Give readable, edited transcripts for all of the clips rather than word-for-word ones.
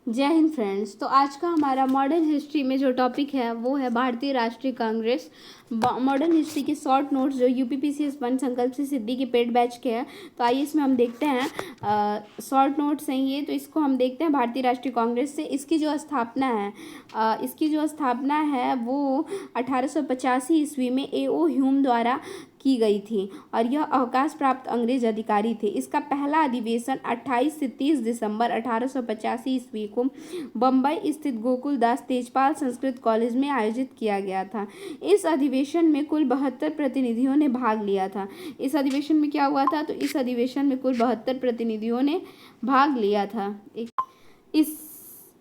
जय हिंद फ्रेंड्स। तो आज का हमारा मॉडर्न हिस्ट्री में जो टॉपिक है वो है भारतीय राष्ट्रीय कांग्रेस। मॉडर्न हिस्ट्री के शॉर्ट नोट्स जो यूपीपीसीएस 1 संकल्प से सिद्धि के पेड बैच के हैं। तो आइए इसमें हम देखते हैं, शॉर्ट नोट्स हैं ये। तो इसको हम देखते हैं भारतीय राष्ट्रीय कांग्रेस से। इसकी जो स्थापना है वो 1885 ईस्वी में A.O. ह्यूम द्वारा की गई थी और यह अवकाश प्राप्त अंग्रेज अधिकारी थे। इसका पहला अधिवेशन 28 से 30 दिसंबर 1885 ईस्वी को बम्बई स्थित गोकुलदास तेजपाल संस्कृत कॉलेज में आयोजित किया गया था। इस अधिवेशन में कुल 72 प्रतिनिधियों ने भाग लिया था। इस अधिवेशन में क्या हुआ था? तो इस अधिवेशन में कुल 72 प्रतिनिधियों ने भाग लिया था।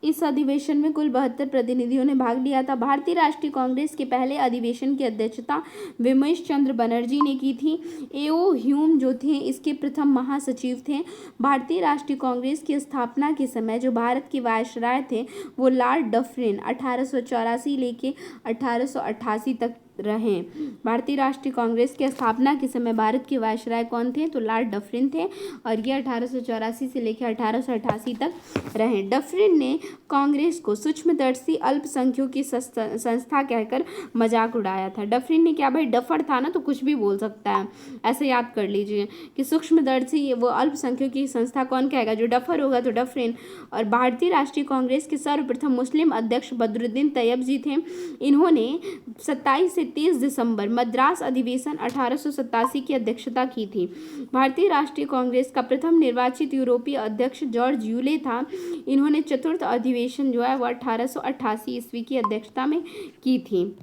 इस अधिवेशन में कुल 72 प्रतिनिधियों ने भाग लिया था। भारतीय राष्ट्रीय कांग्रेस के पहले अधिवेशन की अध्यक्षता विमलेश चंद्र बनर्जी ने की थी। A.O. ह्यूम जो थे इसके प्रथम महासचिव थे। भारतीय राष्ट्रीय कांग्रेस की स्थापना के समय जो भारत के वायसराय थे वो लॉर्ड डफरिन 1884 लेके 1888 तक रहे। भारतीय राष्ट्रीय कांग्रेस की स्थापना के समय भारत के वायसराय कौन थे? तो लॉर्ड डफरिन थे और ये 1884 से लेकर 1888 तक रहे। डफरिन ने कांग्रेस को सूक्ष्मदर्शी अल्पसंख्यकों की संस्था कहकर मजाक उड़ाया था। डफरिन ने क्या भाई, डफर था ना तो कुछ भी बोल सकता है, ऐसे याद कर लीजिए कि सूक्ष्मदर्शी वो अल्पसंख्यकों की संस्था कौन कहेगा? जो डफर होगा तो डफरिन। और भारतीय राष्ट्रीय कांग्रेस के सर्वप्रथम मुस्लिम अध्यक्ष बदरुद्दीन तैयब जी थे। इन्होंने 27 से 30 दिसंबर मद्रास अधिवेशन 1887 की अध्यक्षता की थी। भारतीय राष्ट्रीय कांग्रेस का प्रथम निर्वाचित यूरोपीय अध्यक्ष जॉर्ज यूले था। इन्होंने चतुर्थ अधिवेशन जो है वो 1888 ईस्वी की अध्यक्षता में की थी।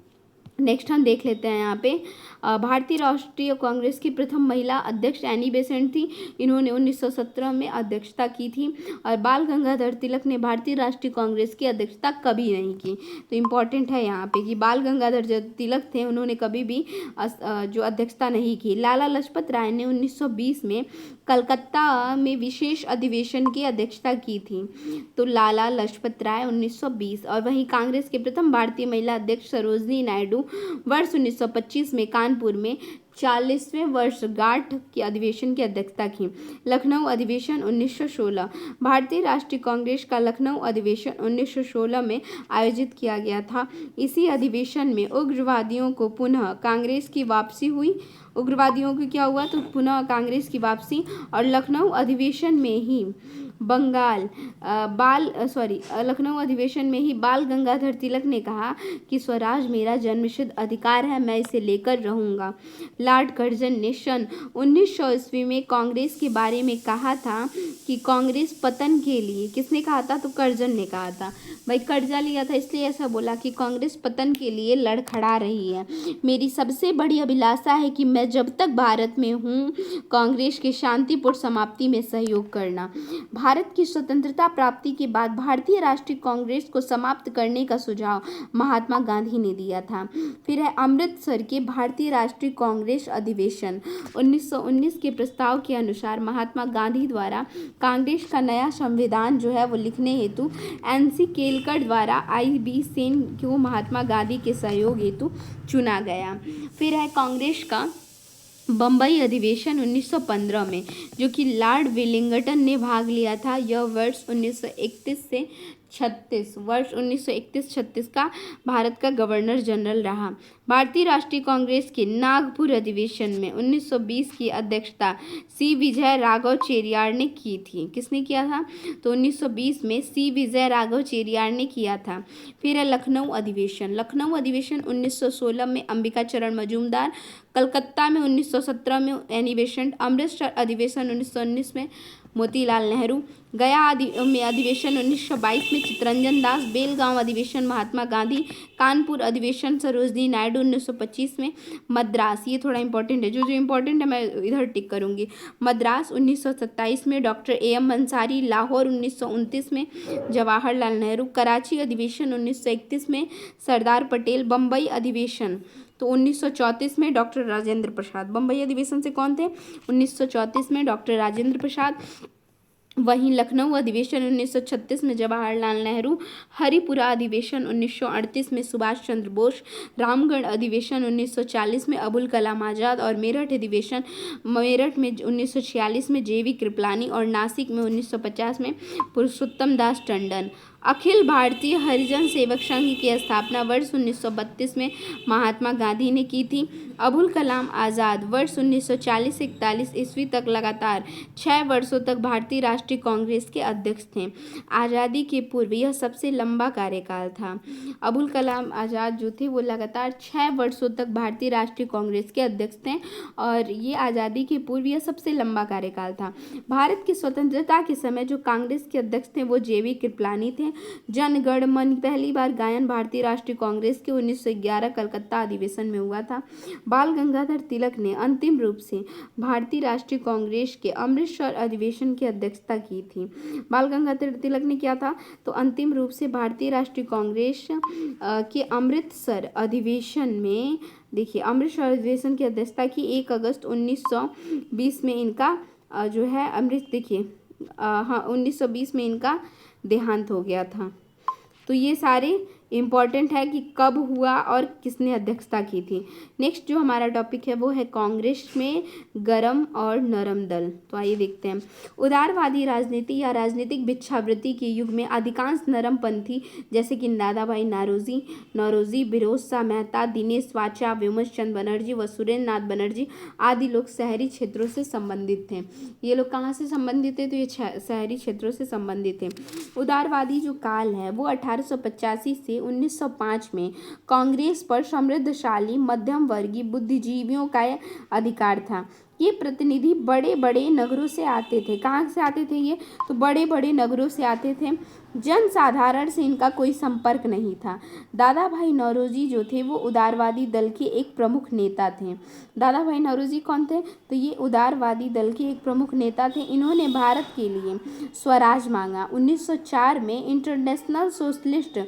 नेक्स्ट हम देख लेते हैं यहाँ पे भारतीय राष्ट्रीय कांग्रेस की प्रथम महिला अध्यक्ष एनी बेसेंट थी। इन्होंने 1917 में अध्यक्षता की थी। और बाल गंगाधर तिलक ने भारतीय राष्ट्रीय कांग्रेस की अध्यक्षता कभी नहीं की। तो इम्पॉर्टेंट है यहाँ पे कि बाल गंगाधर जो तिलक थे उन्होंने कभी भी जो अध्यक्षता नहीं की। लाला लाजपत राय ने 1920 में कलकत्ता में विशेष अधिवेशन की अध्यक्षता की थी। तो लाला लाजपत राय 1920। और वहीं कांग्रेस के प्रथम भारतीय महिला अध्यक्ष सरोजनी नायडू वर्ष 1925 में कानपुर में 40वें वर्षगांठ के अधिवेशन की अध्यक्षता की। लखनऊ अधिवेशन 1916। भारतीय राष्ट्रीय कांग्रेस का लखनऊ अधिवेशन 1916 में आयोजित किया गया था। इसी अधिवेशन में उग्रवादियों को पुनः कांग्रेस की वापसी हुई। उग्रवादियों को क्या हुआ? तो पुनः कांग्रेस की वापसी। और लखनऊ अधिवेशन में ही लखनऊ अधिवेशन में ही बाल गंगाधर तिलक ने कहा कि स्वराज मेरा जन्मसिद्ध अधिकार है, मैं इसे लेकर रहूंगा। लॉर्ड कर्जन ने सन 1900 ईस्वी में कांग्रेस के बारे में कहा था कि कांग्रेस पतन के लिए, किसने कहा था? तो कर्जन ने कहा था। भाई कर्जा लिया था इसलिए ऐसा बोला कि कांग्रेस पतन के लिए लड़खड़ा रही है। मेरी सबसे बड़ी अभिलाषा है कि मैं जब तक भारत में हूँ कांग्रेस की शांतिपूर्ण समाप्ति में सहयोग करना। भारत की स्वतंत्रता प्राप्ति के बाद भारतीय राष्ट्रीय कांग्रेस को समाप्त करने का सुझाव महात्मा गांधी ने दिया था। फिर है अमृतसर के भारतीय राष्ट्रीय कांग्रेस अधिवेशन 1919 के प्रस्ताव के अनुसार महात्मा गांधी द्वारा कांग्रेस का नया संविधान जो है वो लिखने हेतु NC केलकर द्वारा IB सेन को महात्मा गांधी के सहयोग हेतु चुना गया। फिर है कांग्रेस का बम्बई अधिवेशन 1915 में, जो कि लॉर्ड वेलिंगटन ने भाग लिया था। यह वर्ष 1931-36 का भारत का गवर्नर जनरल रहा। भारतीय राष्ट्रीय कांग्रेस के नागपुर अधिवेशन में 1920 की अध्यक्षता C विजय राघव चेरियार ने की थी। किसने किया था? तो 1920 में C विजय राघव चेरियार ने किया था। फिर है लखनऊ अधिवेशन। लखनऊ अधिवेशन 1916 में अंबिका चरण मजूमदार, कलकत्ता में 1917 में एनी बेसेंट, अमृतसर अधिवेशन 1919 में मोतीलाल नेहरू, गया में अधिवेशन 1922 में चित्तरंजन दास, बेलगांव अधिवेशन महात्मा गांधी, कानपुर अधिवेशन सरोजनी नायडू 1925 में, मद्रास, ये थोड़ा इंपॉर्टेंट है, जो इंपॉर्टेंट है मैं इधर टिक करूंगी। मद्रास 1927 में डॉक्टर AM अंसारी, लाहौर 1929 में जवाहरलाल नेहरू, कराची अधिवेशन 1931 में सरदार पटेल, बम्बई अधिवेशन तो 1934 में डॉक्टर राजेंद्र प्रसाद। बम्बई अधिवेशन से कौन थे? 1934 में डॉक्टर राजेंद्र प्रसाद। वहीं लखनऊ अधिवेशन 1936 में जवाहरलाल नेहरू, हरिपुरा अधिवेशन 1938 में सुभाष चंद्र बोस, रामगढ़ अधिवेशन 1940 में अबुल कलाम आज़ाद और मेरठ अधिवेशन मेरठ में 1946 में जेवी कृपलानी और नासिक में 1950 में पुरुषोत्तम दास टंडन। अखिल भारतीय हरिजन सेवक संघ की स्थापना वर्ष 1932 में महात्मा गांधी ने की थी। अबुल कलाम आज़ाद वर्ष 1940-41 ईस्वी तक लगातार 6 वर्षों तक भारतीय राष्ट्रीय कांग्रेस के अध्यक्ष थे। आज़ादी के पूर्व यह सबसे लंबा कार्यकाल था। अबुल कलाम आज़ाद जो थे वो लगातार 6 वर्षों तक भारतीय राष्ट्रीय कांग्रेस के अध्यक्ष थे और ये आज़ादी के पूर्व यह सबसे लंबा कार्यकाल था। भारत की स्वतंत्रता के समय जो कांग्रेस के अध्यक्ष थे वो जेवी कृपलानी थे। जन गण मन पहली बार गायन भारतीय राष्ट्रीय कांग्रेस के 1911 कलकत्ता अधिवेशन में हुआ था। बाल गंगाधर तिलक ने अंतिम रूप से भारतीय राष्ट्रीय कांग्रेस के अमृतसर अधिवेशन की अध्यक्षता की थी। बाल गंगाधर तिलक ने क्या था तो अंतिम रूप से भारतीय राष्ट्रीय कांग्रेस के अमृतसर अधिवेशन में देखिए अमृतसर अधिवेशन की अध्यक्षता की 1 अगस्त 1920 में इनका जो है अमृत देखिए 1920 में इनका देहांत हो गया था। तो ये सारे इम्पॉर्टेंट है कि कब हुआ और किसने अध्यक्षता की थी। नेक्स्ट जो हमारा टॉपिक है वो है कांग्रेस में गरम और नरम दल। तो आइए देखते हैं। उदारवादी राजनीति या राजनीतिक भिक्षावृत्ति के युग में अधिकांश नरमपंथी जैसे कि दादा भाई नौरोजी, फिरोज शाह मेहता, दिनेश वाचा, विमल चंद बनर्जी व सुरेंद्र नाथ बनर्जी आदि लोग शहरी क्षेत्रों से संबंधित थे। ये लोग कहाँ से संबंधित थे तो ये शहरी क्षेत्रों से संबंधित थे। उदारवादी जो काल है वो 1885 से 1905 में कांग्रेस पर समृद्धशाली मध्यम वर्गीय बुद्धिजीवियों का अधिकार था। ये प्रतिनिधि बड़े बड़े नगरों से आते थे। कहाँ से आते थे ये तो बड़े बड़े नगरों से आते थे। जन साधारण से इनका कोई संपर्क नहीं था। दादा भाई नौरोजी जो थे वो उदारवादी दल के एक प्रमुख नेता थे। दादा भाई नौरोजी कौन थे तो ये उदारवादी दल के एक प्रमुख नेता थे। इन्होंने भारत के लिए स्वराज मांगा। 1904 में इंटरनेशनल सोशलिस्ट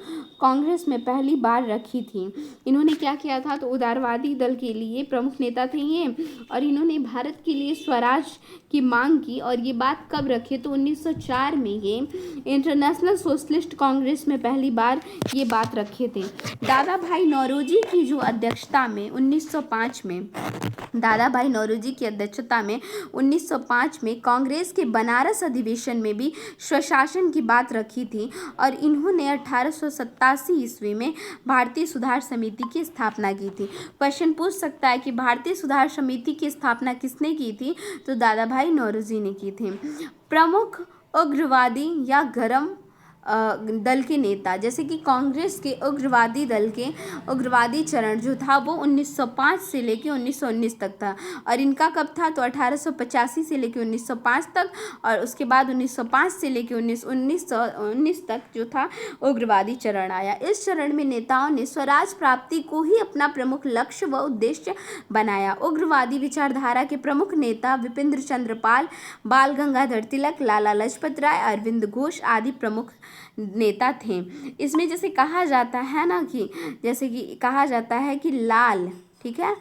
कांग्रेस में पहली बार रखी थी। इन्होंने क्या किया था तो उदारवादी दल के लिए प्रमुख नेता थे ये और इन्होंने भारत के लिए स्वराज की मांग की। और ये बात कब रखी तो 1904 में ये इंटरनेशनल सोशलिस्ट कांग्रेस में पहली बार ये बात रखे थे। दादा भाई नौरोजी की जो अध्यक्षता में 1905 में दादा भाई नौरोजी की अध्यक्षता में 1905 में कांग्रेस के बनारस अधिवेशन में भी स्वशासन की बात रखी थी और इन्होंने 1887 ईस्वी में भारतीय सुधार समिति की स्थापना की थी। क्वेश्चन पूछ सकता है कि भारतीय सुधार समिति की स्थापना किसने की थी तो दादा भाई नौरोजी ने की थी। प्रमुख उग्रवादी या गरम दल के नेता जैसे कि कांग्रेस के उग्रवादी दल के उग्रवादी चरण जो था वो 1905 से लेकर 1919 तक था और इनका कब था तो 1885 से लेकर 1905 तक और उसके बाद 1905 से लेकर 1919 तक जो था उग्रवादी चरण आया। इस चरण में नेताओं ने स्वराज प्राप्ति को ही अपना प्रमुख लक्ष्य व उद्देश्य बनाया। उग्रवादी विचारधारा के प्रमुख नेता विपिन चंद्र पाल, बाल गंगाधर तिलक, लाला लाजपत राय, अरविंद घोष आदि प्रमुख नेता थे। इसमें जैसे कहा जाता है ना कि जैसे कि कहा जाता है कि लाल ठीक है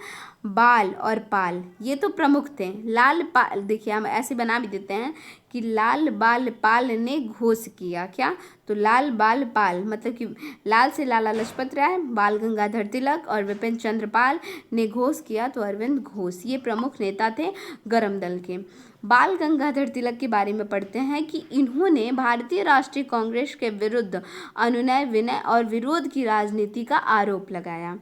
बाल और पाल ये तो प्रमुख थे। लाल पाल देखिए हम ऐसे बना भी देते हैं कि लाल बाल पाल ने घोष किया। क्या तो लाल बाल पाल मतलब कि लाल से लाला लाजपत राय, बाल गंगाधर तिलक और विपिन चंद्र पाल ने घोष किया तो अरविंद घोष ये प्रमुख नेता थे गरम दल के। बाल गंगाधर तिलक के बारे में पढ़ते हैं कि इन्होंने भारतीय राष्ट्रीय कांग्रेस के विरुद्ध अनुनय विनय और विरोध की राजनीति का आरोप लगाया।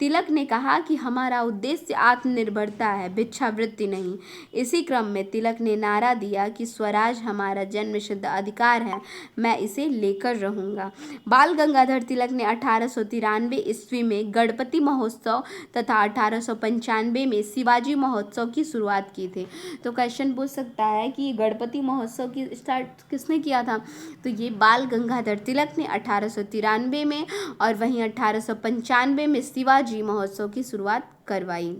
तिलक ने कहा कि हमारा उद्देश्य आत्मनिर्भरता है, भिक्षावृत्ति नहीं। इसी क्रम में तिलक ने नारा दिया कि स्वराज हमारा जन्मसिद्ध अधिकार है, मैं इसे लेकर रहूंगा। बाल गंगाधर तिलक ने 1893 ईस्वी में गणपति महोत्सव तथा 1895 में शिवाजी महोत्सव की शुरुआत की थी। तो क्वेश्चन पूछ सकता है कि गणपति महोत्सव की स्टार्ट किसने किया था तो ये बाल गंगाधर तिलक ने 1893 में और वहीं 1895 में शिवाजी महोत्सव की शुरुआत करवाई।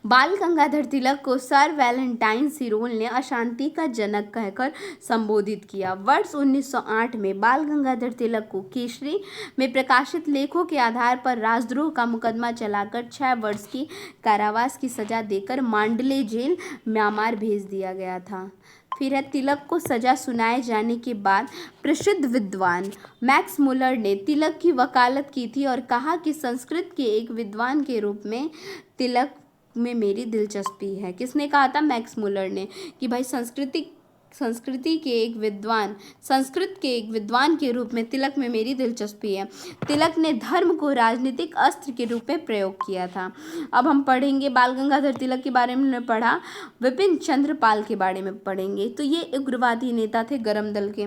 बाल गंगाधर तिलक को सर वैलेंटाइन सिरोल ने अशांति का जनक कहकर संबोधित किया। वर्ष 1908 में बाल गंगाधर तिलक को केसरी में प्रकाशित लेखों के आधार पर राजद्रोह का मुकदमा चलाकर 6 वर्ष की कारावास की सजा देकर मांडले जेल म्यांमार भेज दिया गया था। फिर है तिलक को सजा सुनाए जाने के बाद प्रसिद्ध विद्वान मैक्स मुलर ने तिलक की वकालत की थी और कहा कि संस्कृत के एक विद्वान के रूप में तिलक में मेरी दिलचस्पी है। किसने कहा था? मैक्स मुलर ने, कि भाई संस्कृत के एक विद्वान के रूप में तिलक में मेरी दिलचस्पी है। तिलक ने धर्म को राजनीतिक अस्त्र के रूप में प्रयोग किया था। अब हम पढ़ेंगे बाल गंगाधर तिलक के बारे में पढ़ा, विपिन चंद्र पाल के बारे में पढ़ेंगे। तो ये उग्रवादी नेता थे गरम दल के।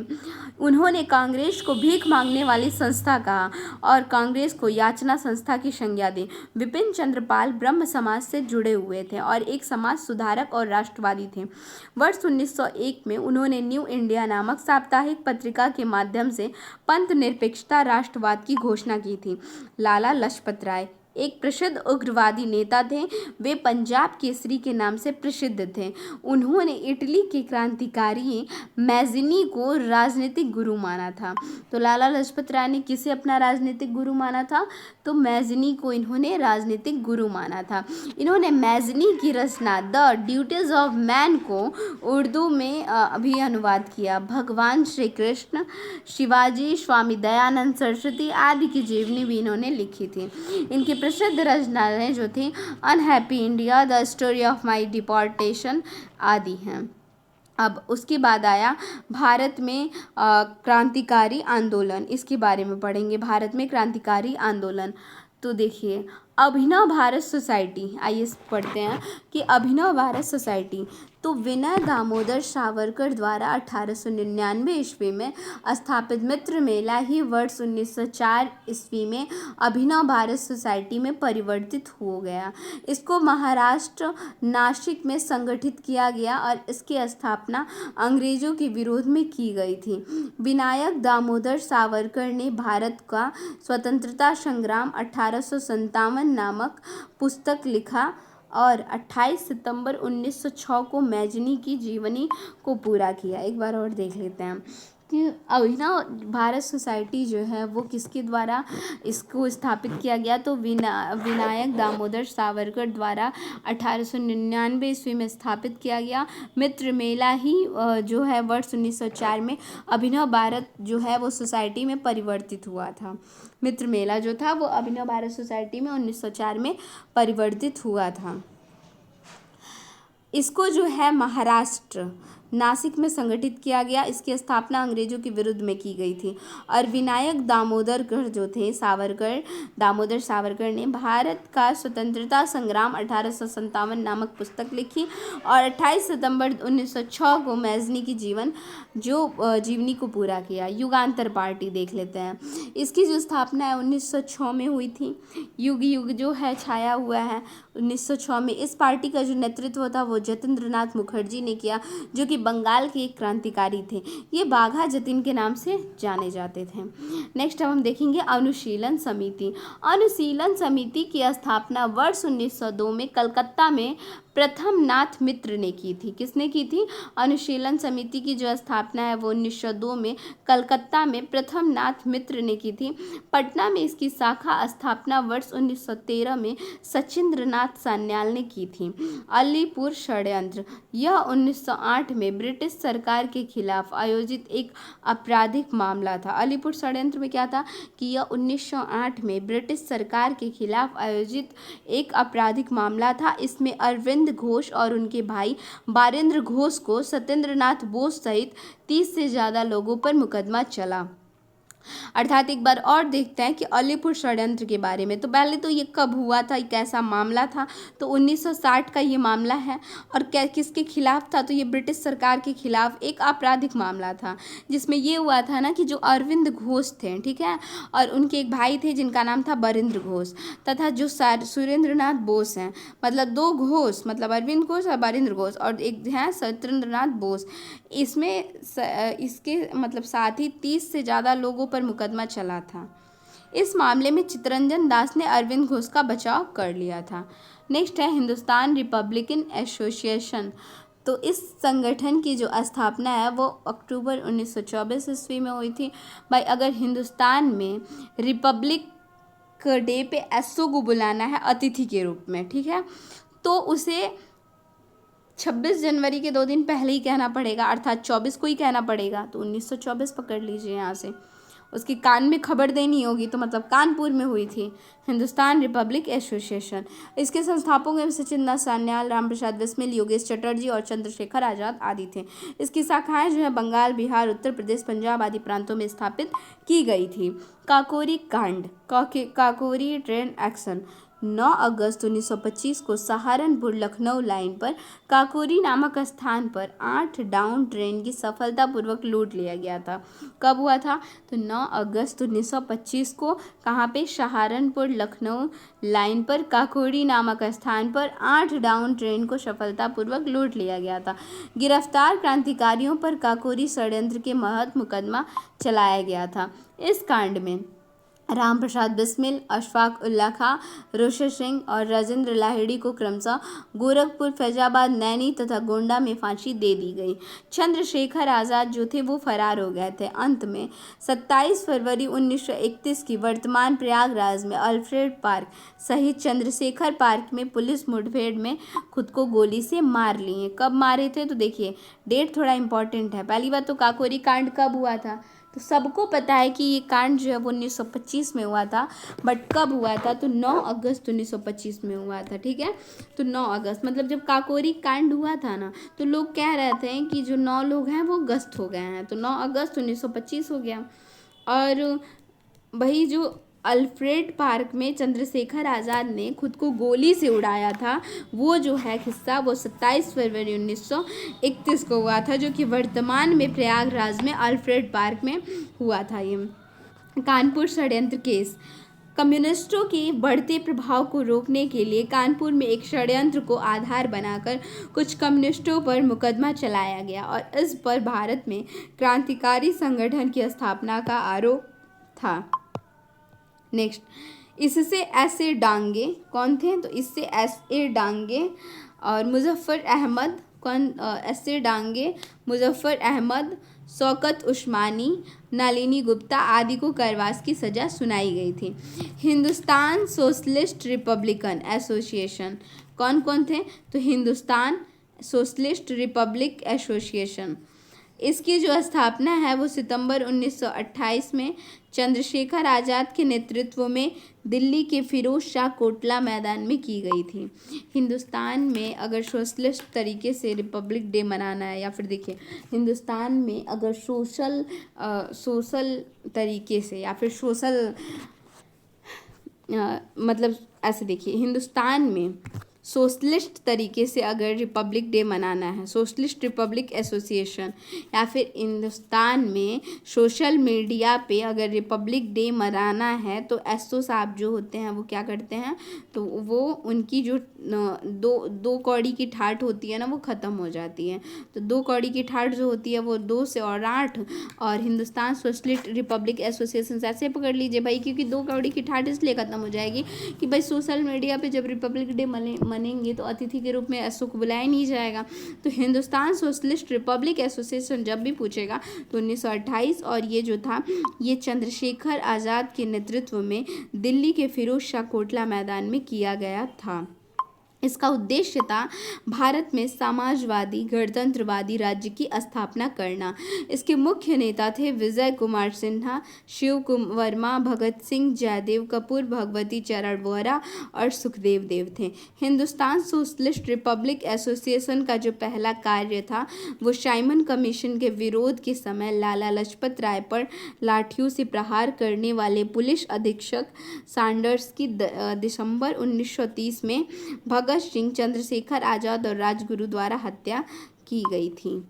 उन्होंने कांग्रेस को भीख मांगने वाली संस्था कहा और कांग्रेस को याचना संस्था की संज्ञा दी। विपिन चंद्र पाल ब्रह्म समाज से जुड़े हुए थे और एक समाज सुधारक और राष्ट्रवादी थे। वर्ष 1901 में उन्होंने न्यू इंडिया नामक साप्ताहिक पत्रिका के माध्यम से पंथ निरपेक्षता राष्ट्रवाद की घोषणा की थी। लाला लाजपत राय एक प्रसिद्ध उग्रवादी नेता थे। वे पंजाब केसरी के नाम से प्रसिद्ध थे। उन्होंने इटली के क्रांतिकारी मैज़िनी को राजनीतिक गुरु माना था। तो लाला लाजपत राय ने किसे अपना राजनीतिक गुरु माना था? तो मैज़िनी को इन्होंने राजनीतिक गुरु माना था। इन्होंने मैज़िनी की रचना द ड्यूटीज ऑफ मैन को उर्दू में भी अनुवाद किया। भगवान श्री कृष्ण, शिवाजी, स्वामी दयानंद सरस्वती आदि की जीवनी भी इन्होंने लिखी थी। इनकी प्रसिद्ध रचनाएं जो थी unhappy India, the story of my deportation आदि हैं। अब उसके बाद आया भारत में क्रांतिकारी आंदोलन। इसके बारे में पढ़ेंगे, भारत में क्रांतिकारी आंदोलन। तो देखिए अभिनव भारत सोसाइटी, आइए पढ़ते हैं कि अभिनव भारत सोसाइटी तो विनय दामोदर सावरकर द्वारा 1899 ईस्वी में स्थापित मित्र मेला ही वर्ष 1904 ईस्वी में अभिनव भारत सोसाइटी में परिवर्तित हो गया। इसको महाराष्ट्र नासिक में संगठित किया गया और इसकी स्थापना अंग्रेजों के विरोध में की गई थी। विनायक दामोदर सावरकर ने भारत का स्वतंत्रता संग्राम 1857 नामक पुस्तक लिखा और 28 सितंबर 1906 को मैज़िनी की जीवनी को पूरा किया। एक बार और देख लेते हैं कि अभिनव भारत सोसाइटी जो है वो किसके द्वारा इसको स्थापित किया गया? तो विनायक दामोदर सावरकर द्वारा 1899 ईस्वी में स्थापित किया गया। मित्र मेला ही जो है वर्ष 1904 में अभिनव भारत जो है वो सोसाइटी में परिवर्तित हुआ था। मित्र मेला जो था वो अभिनव भारत सोसाइटी में 1904 में परिवर्तित हुआ था। इसको जो है महाराष्ट्र नासिक में संगठित किया गया। इसकी स्थापना अंग्रेजों के विरुद्ध में की गई थी और विनायक दामोदरकर जो थे दामोदर सावरकर ने भारत का स्वतंत्रता संग्राम 1857 नामक पुस्तक लिखी और 28 सितंबर 1906 को मैज़िनी की जीवनी को पूरा किया। युगांतर पार्टी देख लेते हैं। इसकी जो स्थापना है 1906 में हुई थी। युग जो है छाया हुआ है 1906 में। इस पार्टी का जो नेतृत्व था वो जतीन्द्रनाथ मुखर्जी ने किया, जो कि बंगाल के एक क्रांतिकारी थे। ये बाघा जतीन के नाम से जाने जाते थे। नेक्स्ट अब हम देखेंगे अनुशीलन समिति। अनुशीलन समिति की स्थापना वर्ष 1902 में कलकत्ता में प्रथम नाथ मित्र ने की थी। किसने की थी? अनुशीलन समिति की जो स्थापना है वो 1902 में कलकत्ता में प्रथम नाथ मित्र ने की थी। पटना में इसकी शाखा स्थापना वर्ष 1913 में सचिंद्रनाथ सान्याल ने की थी। अलीपुर षड्यंत्र, यह 1908 में ब्रिटिश सरकार के खिलाफ आयोजित एक आपराधिक मामला था। अलीपुर षड्यंत्र में क्या था कि यह 1908 में ब्रिटिश सरकार के खिलाफ आयोजित एक आपराधिक मामला था। इसमें अरविंद घोष और उनके भाई बारेंद्र घोष को सत्येंद्रनाथ बोस सहित 30 से ज़्यादा लोगों पर मुकदमा चला। अर्थात एक बार और देखते हैं कि अलीपुर षड्यंत्र के बारे में। तो पहले तो ये कब हुआ था, एक कैसा मामला था? तो 1960 का ये मामला है और किसके खिलाफ था? तो ये ब्रिटिश सरकार के खिलाफ एक आपराधिक मामला था, जिसमें ये हुआ था ना कि जो अरविंद घोष थे, ठीक है, और उनके एक भाई थे जिनका नाम था बरेंद्र घोष, तथा जो सुरेंद्रनाथ बोस हैं, मतलब दो घोष, मतलब अरविंद घोष और बरेंद्र घोष, और एक हैं सत्येंद्रनाथ बोस। इसमें इसके मतलब साथ ही 30 से ज़्यादा लोगों पर मुकदमा चला था। इस मामले में चित्तरंजन दास ने अरविंद घोष का बचाव कर लिया था। नेक्स्ट है हिंदुस्तान रिपब्लिकन एसोसिएशन। तो इस संगठन की जो स्थापना है वो अक्टूबर 1924 ईस्वी में हुई थी। भाई अगर हिंदुस्तान में रिपब्लिक डे पे एसओ को बुलाना है अतिथि के रूप में, ठीक है, तो उसे 26 जनवरी के 2 दिन पहले ही कहना पड़ेगा, अर्थात 24 को ही कहना पड़ेगा, तो 1924 पकड़ लीजिए यहाँ से। उसकी कान में खबर देनी होगी, तो मतलब कानपुर में हुई थी हिंदुस्तान रिपब्लिक एसोसिएशन। इसके संस्थापकों में सचिंद्र सान्याल, रामप्रसाद बिस्मिल, योगेश चटर्जी और चंद्रशेखर आजाद आदि थे। इसकी शाखाएं जो है बंगाल, बिहार, उत्तर प्रदेश, पंजाब आदि प्रांतों में स्थापित की गई थी। काकोरी कांड, काकोरी ट्रेन एक्शन। 9 अगस्त 1925 को सहारनपुर लखनऊ लाइन पर काकोरी नामक स्थान पर 8 डाउन ट्रेन की सफलतापूर्वक लूट लिया गया था। कब हुआ था? तो 9 अगस्त 1925 को कहाँ पे? सहारनपुर लखनऊ लाइन पर काकोरी नामक स्थान पर 8 डाउन ट्रेन को सफलतापूर्वक लूट लिया गया था। गिरफ्तार क्रांतिकारियों पर काकोरी षड्यंत्र के महत्व मुकदमा चलाया गया था। इस कांड में रामप्रसाद बिस्मिल, अशफाक उल्ला खां, रोशन सिंह और राजेंद्र लाहिड़ी को क्रमशः गोरखपुर, फैजाबाद, नैनी तथा गोंडा में फांसी दे दी गई। चंद्रशेखर आज़ाद जो थे वो फरार हो गए थे। अंत में 27 फरवरी 1931 की वर्तमान प्रयागराज में अल्फ्रेड पार्क सहित चंद्रशेखर पार्क में पुलिस मुठभेड़ में खुद को गोली से मार लिए। कब मारे थे? तो देखिए डेट थोड़ा इंपॉर्टेंट है। पहली बात तो काकोरी कांड कब हुआ था? तो सबको पता है कि ये कांड जो है वो 1925 में हुआ था, बट कब हुआ था? तो 9 अगस्त 1925 में हुआ था। ठीक है, तो 9 अगस्त मतलब जब काकोरी कांड हुआ था ना, तो लोग कह रहे थे कि जो 9 लोग हैं वो गस्त हो गए हैं, तो 9 अगस्त 1925 हो गया। और वही जो अल्फ्रेड पार्क में चंद्रशेखर आज़ाद ने खुद को गोली से उड़ाया था, वो जो है किस्सा वो 27 फरवरी 1931 को हुआ था, जो कि वर्तमान में प्रयागराज में अल्फ्रेड पार्क में हुआ था। ये कानपुर षड्यंत्र केस। कम्युनिस्टों के बढ़ते प्रभाव को रोकने के लिए कानपुर में एक षड्यंत्र को आधार बनाकर कुछ कम्युनिस्टों पर मुकदमा चलाया गया और इस पर भारत में क्रांतिकारी संगठन की स्थापना का आरोप था। नेक्स्ट, इससे ऐसे डांगे कौन थे? तो इससे ऐसे डांगे और मुजफ्फर अहमद ऐसे डांगे मुजफ्फर अहमद, शौकत उस्मानी, नलिनी गुप्ता आदि को कारावास की सज़ा सुनाई गई थी। हिंदुस्तान सोशलिस्ट रिपब्लिकन एसोसिएशन कौन कौन थे? तो हिंदुस्तान सोशलिस्ट रिपब्लिक एसोसिएशन, इसकी जो स्थापना है वो सितंबर 1928 में चंद्रशेखर आज़ाद के नेतृत्व में दिल्ली के फिरोज शाह कोटला मैदान में की गई थी। हिंदुस्तान में अगर सोशलिस्ट तरीके से रिपब्लिक डे मनाना है, या फिर देखिए हिंदुस्तान में अगर सोशल तरीके से या फिर सोशल मतलब ऐसे देखिए, हिंदुस्तान में सोशलिस्ट तरीके से अगर रिपब्लिक डे मनाना है, सोशलिस्ट रिपब्लिक एसोसिएशन, या फिर हिंदुस्तान में सोशल मीडिया पे अगर रिपब्लिक डे मनाना है, तो एसओ साहब जो होते हैं वो क्या करते हैं? तो वो उनकी जो दो कौड़ी की ठाठ होती है ना, वो ख़त्म हो जाती है। तो 2 कौड़ी की ठाठ जो होती है वो 2 से और 8, और हिंदुस्तान सोशलिस्ट रिपब्लिक एसोसिएशन ऐसे पकड़ लीजिए भाई, क्योंकि 2 कौड़ी की ठाठ इसलिए ख़त्म हो जाएगी कि भाई सोशल मीडिया पे जब रिपब्लिक डे मनेंगे तो अतिथि के रूप में एसओ को बुलाया नहीं जाएगा। तो हिंदुस्तान सोशलिस्ट रिपब्लिक एसोसिएशन जब भी पूछेगा तो 1928, और ये जो था ये चंद्रशेखर आज़ाद के नेतृत्व में दिल्ली के फिरोज शाह कोटला मैदान में किया गया था। इसका उद्देश्य था भारत में समाजवादी गणतंत्रवादी राज्य की स्थापना करना। इसके मुख्य नेता थे विजय कुमार सिन्हा, शिव वर्मा, भगत सिंह, जयदेव कपूर, भगवती चरण वोहरा और सुखदेव देव थे। हिंदुस्तान सोशलिस्ट रिपब्लिक एसोसिएशन का जो पहला कार्य था वो साइमन कमीशन के विरोध के समय लाला लाजपत राय पर लाठियों से प्रहार करने वाले पुलिस अधीक्षक सैंडर्स की दिसंबर 1930 में भगत सिंह, चंद्रशेखर आज़ाद और राजगुरु द्वारा हत्या की गई थी।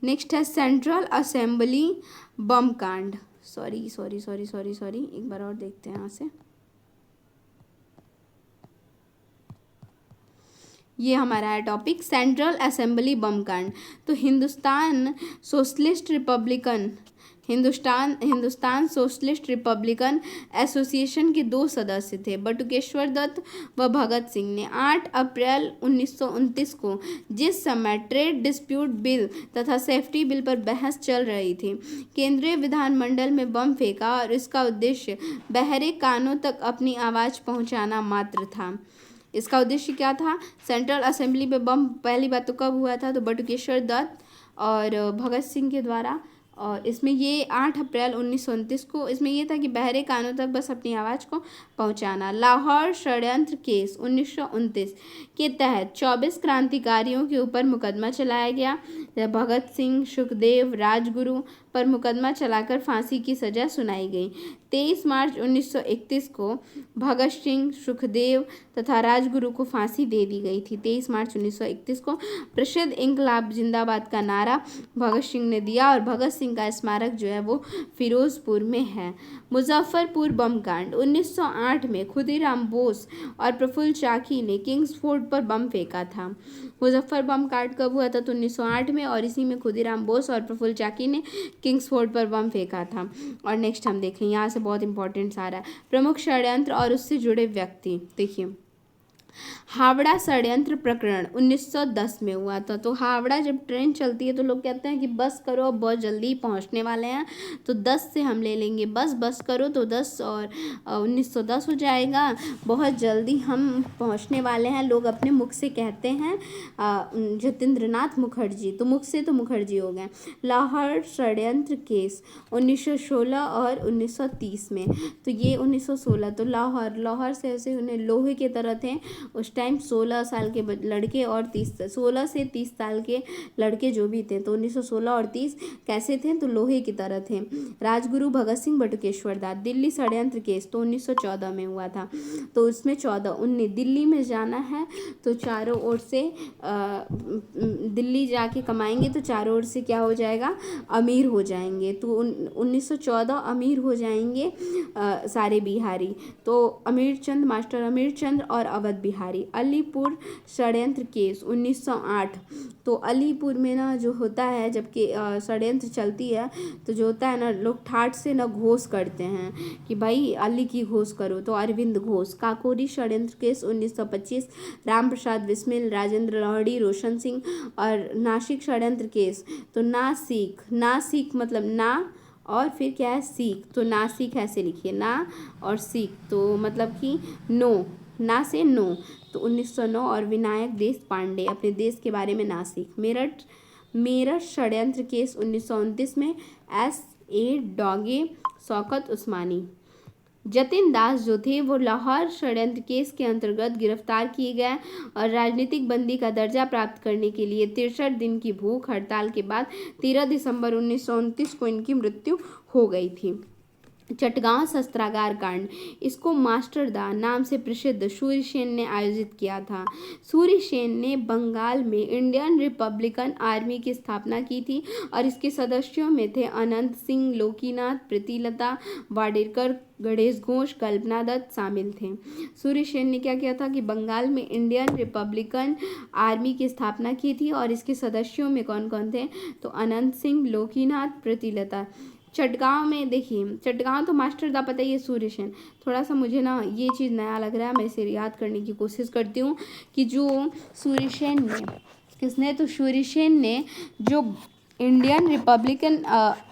नेक्स्ट है सेंट्रल असेंबली बम कांड। सॉरी, एक बार और देखते हैं यहाँ से। ये हमारा है टॉपिक सेंट्रल असेंबली बम कांड। तो हिंदुस्तान सोशलिस्ट रिपब्लिकन एसोसिएशन के 2 सदस्य थे, बटुकेश्वर दत्त व भगत सिंह ने 8 अप्रैल 1929 को, जिस समय ट्रेड डिस्प्यूट बिल तथा सेफ्टी बिल पर बहस चल रही थी, केंद्रीय विधानमंडल में बम फेंका और इसका उद्देश्य बहरे कानों तक अपनी आवाज़ पहुंचाना मात्र था। इसका उद्देश्य क्या था? सेंट्रल असेंबली पे बम पहली बात तो कब हुआ था? तो बटुकेश्वर दत्त और भगत सिंह के द्वारा। और इसमें ये 8 अप्रैल 1929 को इसमें ये था कि बहरे कानों तक बस अपनी आवाज़ को पहुंचाना। लाहौर षड्यंत्र केस 1929 के तहत 24 क्रांतिकारियों के ऊपर मुकदमा चलाया गया। भगत सिंह, सुखदेव, राजगुरु पर मुकदमा चलाकर फांसी की सजा सुनाई गई। 23 मार्च 1931 को भगत सिंह, सुखदेव तथा राजगुरु को फांसी दे दी गई थी। 23 मार्च 1931 को प्रसिद्ध इंकलाब जिंदाबाद का नारा भगत सिंह ने दिया और भगत सिंह का स्मारक जो है वो फिरोजपुर में है। मुजफ्फरपुर बम कांड 1908 में खुदीराम बोस और प्रफुल्ल चाकी ने किंग्सफोर्ड पर बम फेंका था। मुजफ्फर बम कांड कब हुआ था? तो 1908 में, और इसी में खुदीराम बोस और प्रफुल्ल चाकी ने किंग्सफोर्ड पर बम फेंका था। और नेक्स्ट हम देखें, यहाँ से बहुत इंपॉर्टेंट सारा प्रमुख षड्यंत्र और उससे जुड़े व्यक्ति। देखिए, हावड़ा षड्यंत्र प्रकरण 1910 में हुआ था। तो हावड़ा जब ट्रेन चलती है तो लोग कहते हैं कि बस करो, अब बहुत जल्दी पहुंचने वाले हैं, तो 10 से हम ले लेंगे बस करो तो 10 और 1910 हो जाएगा, बहुत जल्दी हम पहुंचने वाले हैं, लोग अपने मुख से कहते हैं। जतिंद्रनाथ मुखर्जी, तो मुख से तो मुखर्जी हो गए। लाहौर षड्यंत्र केस 1916 और 1930 में, तो ये 1916, तो लाहौर से ऐसे उन्हें लोहे की तरह थे उस टाइम 16 साल के लड़के और 16 से 30 साल के लड़के जो भी थे, तो 1916 और 30 कैसे थे? तो लोहे की तरह थे। राजगुरु, भगत सिंह, बटुकेश्वर दत्त। दिल्ली षड्यंत्र केस तो 1914 में हुआ था। तो उसमें 19 दिल्ली में जाना है तो चारों ओर से दिल्ली जाके कमाएंगे तो चारों ओर से क्या हो जाएगा? अमीर हो जाएंगे। तो 1914 अमीर हो जाएंगे सारे बिहारी। तो मास्टर अमीर चंद और अवध बिहारी। अलीपुर षड्यंत्र केस 1908, तो अलीपुर में ना जो होता है जबकि षड्यंत्र चलती है तो जो होता है ना, लोग ठाठ से ना घोष करते हैं कि भाई अली की घोष करो, तो अरविंद घोष। काकोरी षड्यंत्र केस 1925, राम प्रसाद बिस्मिल, राजेंद्र लाहड़ी, रोशन सिंह। और नासिक षड्यंत्र केस, तो नासिक मतलब ना और फिर क्या है? सीख, तो नासिक ऐसे लिखिए, ना और सीख, तो मतलब कि नो, ना से नो। तो 1909 और विनायक देश पांडे, अपने देश के बारे में नासिक। मेरठ षड्यंत्र केस 1929 में S.A. डॉगे, शौकत उस्मानी। जतिन दास जो थे वो लाहौर षड्यंत्र केस के अंतर्गत गिरफ्तार किए गए और राजनीतिक बंदी का दर्जा प्राप्त करने के लिए 63 दिन की भूख हड़ताल के बाद 13 दिसंबर 1929 को इनकी मृत्यु हो गई थी। चटगांव शस्त्रागार कांड, इसको मास्टरदा नाम से प्रसिद्ध सूर्यसेन ने आयोजित किया था। सूर्यसेन ने बंगाल में इंडियन रिपब्लिकन आर्मी की स्थापना की थी और इसके सदस्यों में थे अनंत सिंह, लोकीनाथ, प्रीतिलता वाडेकर, गणेश घोष, कल्पना दत्त शामिल थे। सूर्यसेन ने क्या किया था कि बंगाल में इंडियन रिपब्लिकन आर्मी की स्थापना की थी और इसके सदस्यों में कौन कौन थे? तो अनंत सिंह, लोकीनाथ, प्रीतिलता। चटगांव में देखिए, चटगांव तो मास्टरदा पता ही है, सूर्यसेन। थोड़ा सा मुझे ना ये चीज़ नया लग रहा है, मैं इसे याद करने की कोशिश करती हूँ कि जो सूर्यसेन ने किसने, तो सूर्यसेन ने जो इंडियन रिपब्लिकन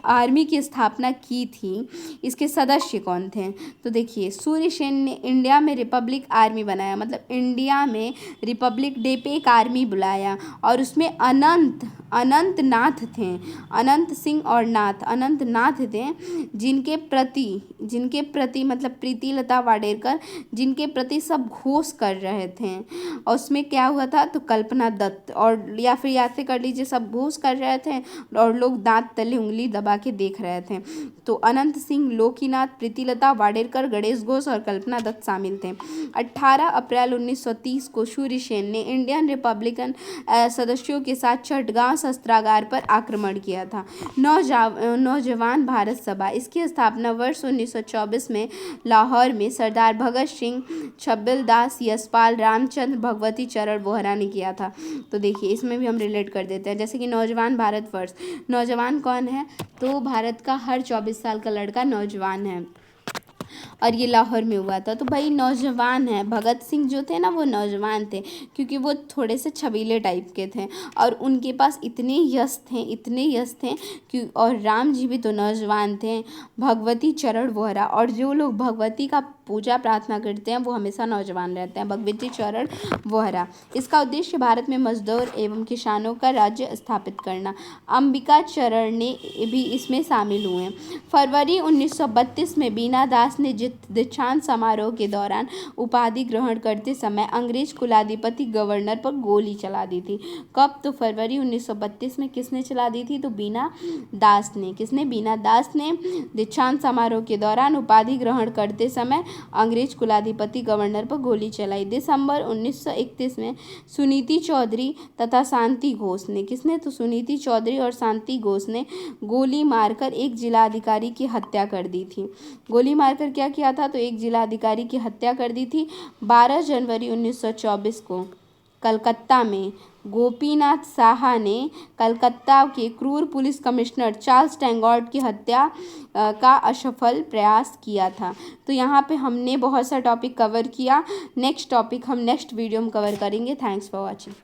आर्मी की स्थापना की थी, इसके सदस्य कौन थे? तो देखिए, सूर्यसेन ने इंडिया में रिपब्लिक आर्मी बनाया, मतलब इंडिया में रिपब्लिक डे पे एक आर्मी बुलाया और उसमें अनंत नाथ थे, अनंत सिंह और अनंत नाथ थे, जिनके प्रति मतलब प्रीतिलता वाडेकर, जिनके प्रति सब घोष कर रहे थे। और उसमें क्या हुआ था? तो कल्पना दत्त, और या फिर याद कर लीजिए, सब घोष कर रहे थे और लोग दांत तले उंगली दबा के देख रहे थे। तो अनंत सिंह, लोकीनाथ, प्रीतिलता वाडेकर, गणेश घोष और कल्पना दत्त शामिल थे। 18 अप्रैल 1930 को सूर्यसेन ने इंडियन रिपब्लिकन सदस्यों के साथ चटगांव शस्त्रागार पर आक्रमण किया था। नौजवान भारत सभा, इसकी स्थापना वर्ष 1924 में लाहौर में सरदार भगत सिंह, छबिल दास, यशपाल, रामचंद्र, भगवती चरण वोहरा ने किया था। तो देखिए, इसमें भी हम रिलेट कर देते हैं, जैसे कि नौजवान भारत वर्ष, नौजवान कौन है? तो भारत का हर 24 साल का लड़का नौजवान है और ये लाहौर में हुआ था। तो भाई नौजवान है, भगत सिंह जो थे ना वो नौजवान थे क्योंकि वो थोड़े से छबीले टाइप के थे और उनके पास इतने यश थे कि और राम जी भी तो नौजवान थे। भगवती चरण वोहरा, और जो लोग भगवती का पूजा प्रार्थना करते हैं वो हमेशा नौजवान रहते हैं। भगवती चरण वोहरा, इसका उद्देश्य भारत में मजदूर एवं किसानों का राज्य स्थापित करना। अंबिका चरण ने भी इसमें शामिल हुए। फरवरी 1932 में बीना दास ने दीक्षांत समारोह के दौरान उपाधि ग्रहण करते समय अंग्रेज कुलाधिपति गवर्नर पर गोली चला दी थी। कब? तो फरवरी 1932 में किसने चला दी थी? तो बीना दास ने। किसने? बीना दास ने दीक्षांत समारोह के दौरान उपाधि ग्रहण करते समय अंग्रेज कुलाधिपति गवर्नर पर गोली चलाई। दिसंबर 1931 में सुनीति चौधरी तथा शांति घोष ने। किसने? तो सुनीति चौधरी और शांति घोष ने गोली मारकर एक जिलाधिकारी की हत्या कर दी थी। गोली मारकर क्या किया था? तो एक जिलाधिकारी की हत्या कर दी थी। 12 जनवरी 1924 को कलकत्ता में गोपीनाथ साहा ने कलकत्ता के क्रूर पुलिस कमिश्नर चार्ल्स टेंगॉर्ड की हत्या का असफल प्रयास किया था। तो यहाँ पे हमने बहुत सा टॉपिक कवर किया। नेक्स्ट टॉपिक हम नेक्स्ट वीडियो में कवर करेंगे। Thanks for watching.